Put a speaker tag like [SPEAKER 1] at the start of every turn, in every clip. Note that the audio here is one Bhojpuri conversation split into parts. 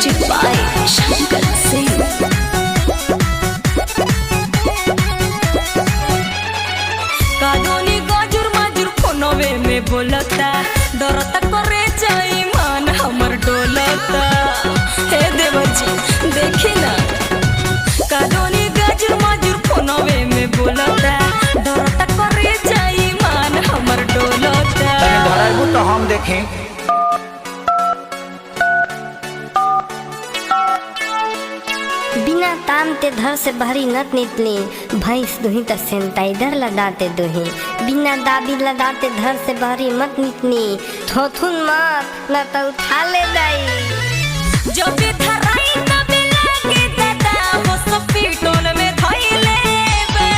[SPEAKER 1] Music by Shankar Singh.
[SPEAKER 2] कानूनी गाजुर माजुर फोनवे में बोलता, डरता करे जाई मान हमर डोलता। हे देवर जी देखी ना, कानूनी गाजुर माजुर फोनवे में बोलता, डरता करे जाई मान हमर डोलता।
[SPEAKER 3] धराइबू तो हम देखें।
[SPEAKER 4] बिना ताम ते धर से भरी नत नितली, भैंस दुही त सैनिटाइजर लगाते दुही। बिना दाबी लगाते धर से भरी मत नितनी, थोथुन मत न तो उठा ले जाई।
[SPEAKER 2] जो भी धराई न मिला के दादा हो सब पीटोन में धइले बे।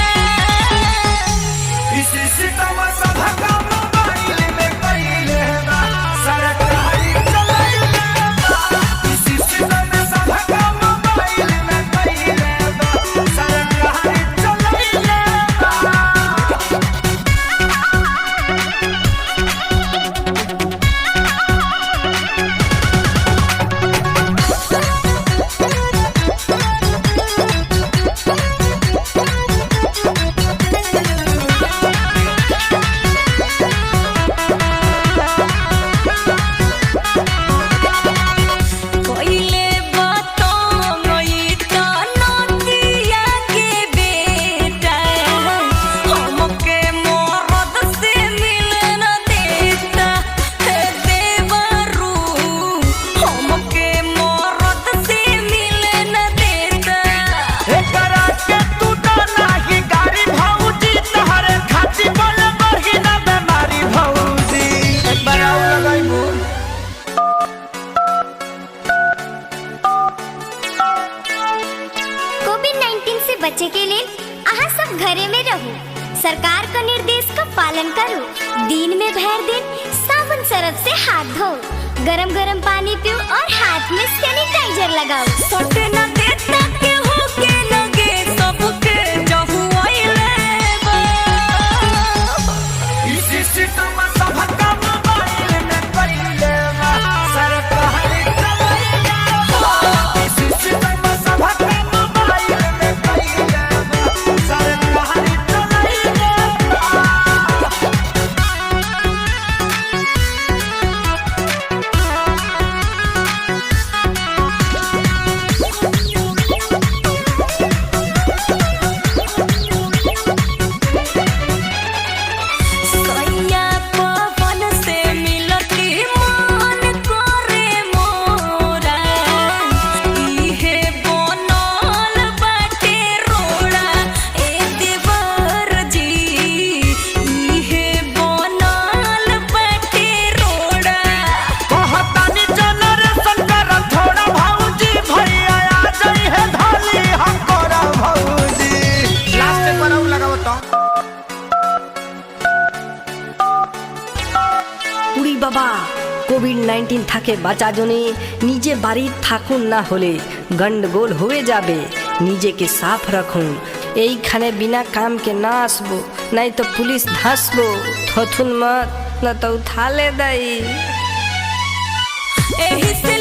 [SPEAKER 3] इसी सितम सब काम मोबाइल में कइले बा, सरकारी चलाइले बा। इसी सितम सब काम मोबाइल में कइले बा, सरकारी चलाइले बा।
[SPEAKER 2] कोइले बातों गई ता नदिया के बेटा, हमके मरद से मिले न देता। हे देवरू हमके मरद से मिले न देता।
[SPEAKER 3] एकरा के तू तो नाही गाड़ी भौजी, तहरे खाती बोल बढ़ी ना बेमारी भौजी। एक बार आउ लगाइबू।
[SPEAKER 4] कोविड-19 से बचे के लिए आहा सब घरे में रहू। सरकार का निर्देश का पालन करो। दिन में भर दिन साबुन सरफ से हाथ धो, गरम गरम पानी पियो और हाथ में सैनिटाइजर लगाओ।
[SPEAKER 2] सोटे न देता के होके लगे सबके जहु आइले बा।
[SPEAKER 3] इसी सितम सब काम मोबाइल में कइले बा, सरकारी चलाइले बा। इसी सितम सब काम मोबाइल में कइले बा, सरकारी चलाइले बा।
[SPEAKER 2] सैया पवन से मिलती मन करे मोरा, इहे बनल बाटे रोड़ा। ए देवर जी इहे बनल बाटे रोड़ा।
[SPEAKER 3] कहतानी जनरेशन कर थोड़ा भौजी, भैया आ जाई है धाली हम करा भौजी। लास्ट पर आउ लगाओ तो।
[SPEAKER 5] উড়ি বাবা কোভিড-19 থাকে বাঁচা জনে নিজে বাড়ির থাকুন, না হলে গন্ডগোল হয়ে যাবে। নিজেকে সাফ রাখুন। এইখানে বিনা কামকে না আসবো, নাই তো পুলিশ ধাসবো। থথুন মত না তো উঠালে দেয়।
[SPEAKER 2] एही से